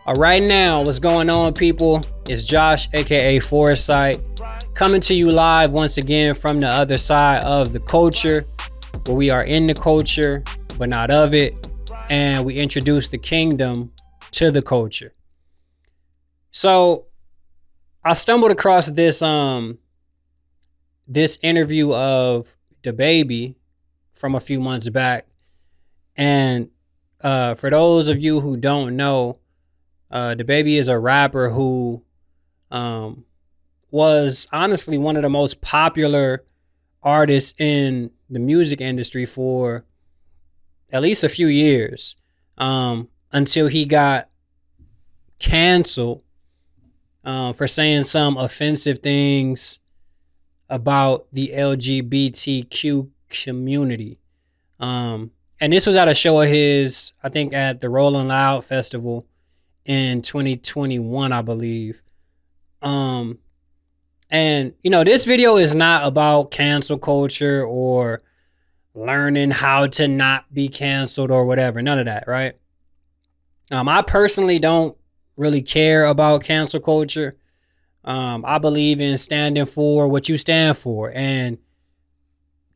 Right now, what's going on, people? It's Josh, aka Foresight, coming to you live once again from the other side of the culture, where we are in the culture, but not of it, and we introduce the kingdom to the culture. So, I stumbled across this interview of DaBaby from a few months back, and for those of you who don't know, DaBaby is a rapper who was honestly one of the most popular artists in the music industry for at least a few years, until he got canceled for saying some offensive things about the LGBTQ community. And this was at a show of his, I think at the Rolling Loud Festival in 2021, I believe. And this video is not about cancel culture or learning how to not be canceled or whatever. None of that, right? I personally don't really care about cancel culture. I believe in standing for what you stand for and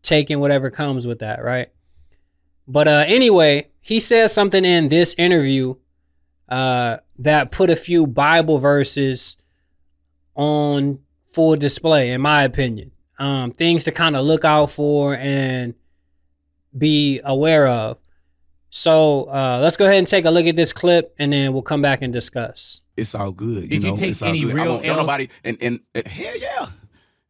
taking whatever comes with that, right? But anyway, he said something in this interview that put a few Bible verses on full display, in my opinion. Things to kind of look out for and be aware of. So let's go ahead and take a look at this clip, and then we'll come back and discuss. It's all good. Did you take any real L's? Nobody, and hell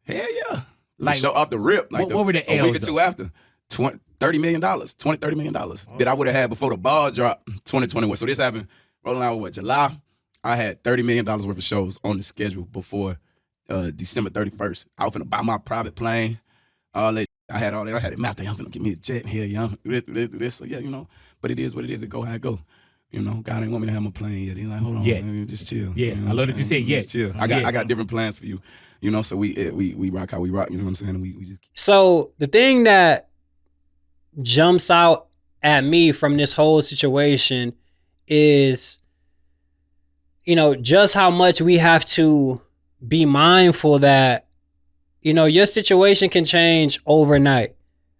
yeah. Like, show off the rip. Like what were the a L's week or two after. $30 million that I would have had before the ball dropped 2021. So this happened rolling out with July. I had $30 million worth of shows on the schedule before December 31st. I was finna buy my private plane. All that. I had all that. I had it mapped out. I'm finna get me a jet here, young. This. So yeah, but it is what it is. It go how it go. God ain't want me to have my plane yet. He's like, hold on, man, just chill. Yeah, I love that you said yeah. Just chill. I got different plans for you. So we rock how we rock. You know what I'm saying? We just. So the thing that jumps out at me from this whole situation is, just how much we have to be mindful that, your situation can change overnight.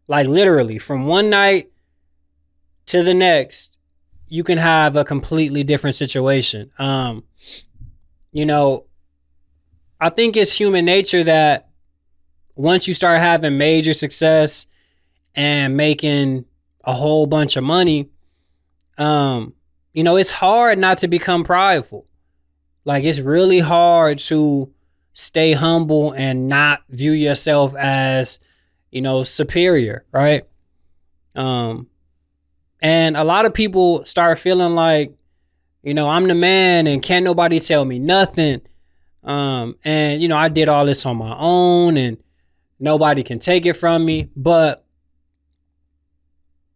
Like literally from one night to the next, you can have a completely different situation. I think it's human nature that once you start having major success and making a whole bunch of money, it's hard not to become prideful. Like it's really hard to stay humble and not view yourself as, superior, right? And a lot of people start feeling like, I'm the man and can't nobody tell me nothing. And I did all this on my own and nobody can take it from me. But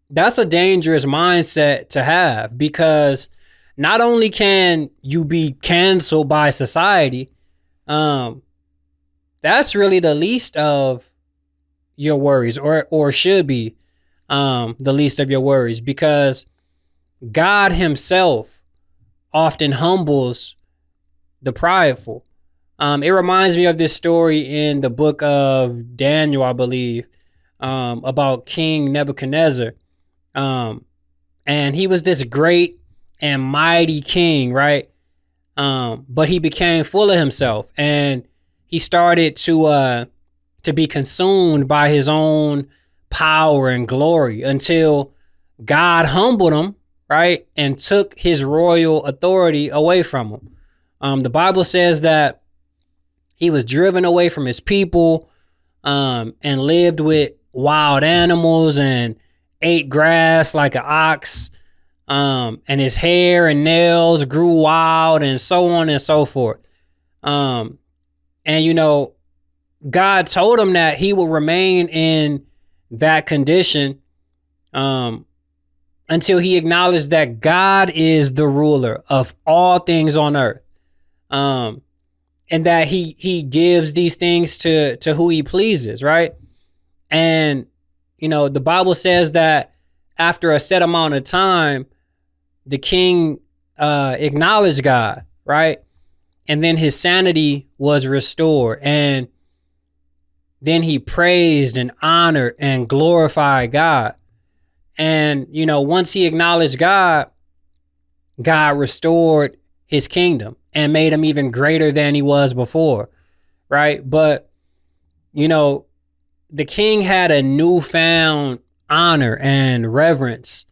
that's a dangerous mindset to have, because not only can you be canceled by society, that's really the least of your worries, or should be the least of your worries, because God himself often humbles the prideful. It reminds me of this story in the book of Daniel, I believe, about King Nebuchadnezzar. And he was this great and mighty king, right? But he became full of himself, and he started to be consumed by his own power and glory until God humbled him, right? And took his royal authority away from him. The Bible says that he was driven away from his people, and lived with wild animals and ate grass like an ox. And his hair and nails grew wild, and so on and so forth. And God told him that he will remain in that condition until he acknowledged that God is the ruler of all things on earth. And that he gives these things to who he pleases, right? And, the Bible says that after a set amount of time, the king acknowledged God, right? And then his sanity was restored. And then he praised and honored and glorified God. And, you know, once he acknowledged God, God restored his kingdom and made him even greater than he was before, right? But, you know, the king had a newfound honor and reverence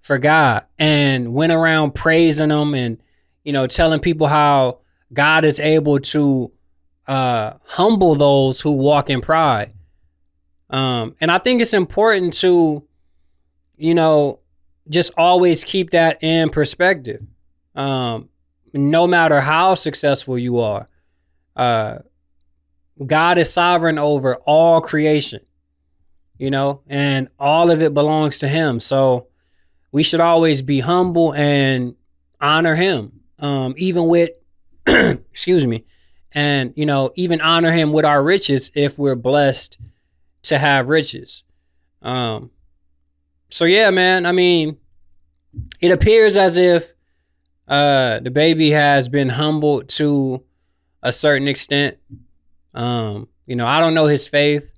for God and went around praising him and, you know, telling people how God is able to humble those who walk in pride. And I think it's important to, you know, just always keep that in perspective. No matter how successful you are, God is sovereign over all creation, you know, and all of it belongs to him. So we should always be humble and honor him, even with, excuse me, and, you know, even honor him with our riches if we're blessed to have riches. So yeah, man, I mean, it appears as if the baby has been humbled to a certain extent. You know, I don't know his faith.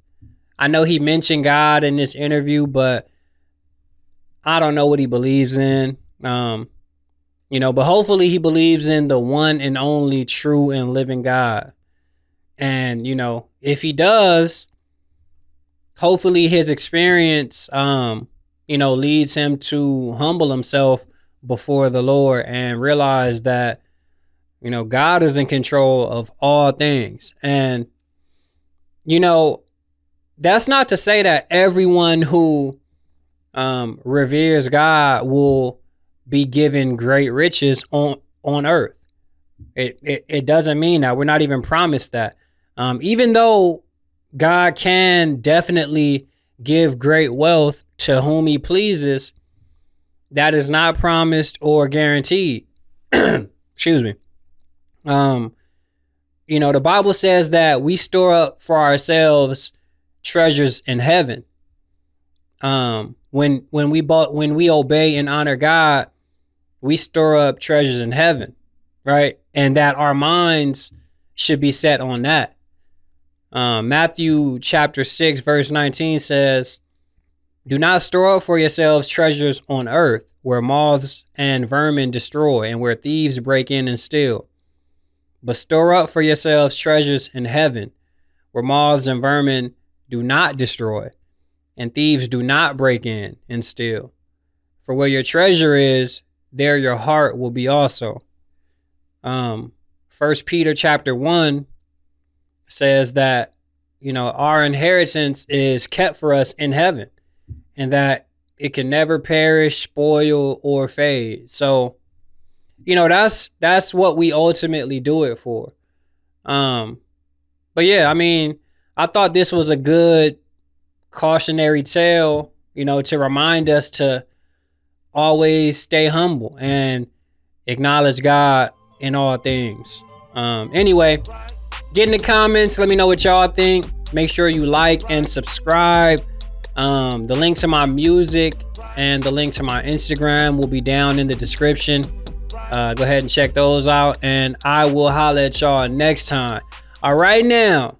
I know he mentioned God in this interview, but I don't know what he believes in. You know, but hopefully he believes in the one and only true and living God. And, you know, if he does, hopefully his experience, you know, leads him to humble himself before the Lord and realize that, you know, God is in control of all things. And, you know, that's not to say that everyone who reveres God will be given great riches on earth. It doesn't mean that. We're not even promised that. Even though God can definitely give great wealth to whom he pleases, that is not promised or guaranteed. Excuse me. You know, the Bible says that we store up for ourselves treasures in heaven. When we obey and honor God, we store up treasures in heaven, right? And that our minds should be set on that. Matthew chapter 6, verse 19 says, "Do not store up for yourselves treasures on earth, where moths and vermin destroy, and where thieves break in and steal. But store up for yourselves treasures in heaven, where moths and vermin do not destroy, and thieves do not break in and steal. For where your treasure is, there your heart will be also." 1 Peter chapter 1 says that, you know, our inheritance is kept for us in heaven, and that it can never perish, spoil, or fade. So, you know, that's what we ultimately do it for. But yeah, I mean, I thought this was a good cautionary tale, you know, to remind us to always stay humble and acknowledge God in all things. Anyway, get in the comments. Let me know what y'all think. Make sure you like and subscribe. The link to my music and the link to my Instagram will be down in the description. Go ahead and check those out, and I will holler at y'all next time. All right now.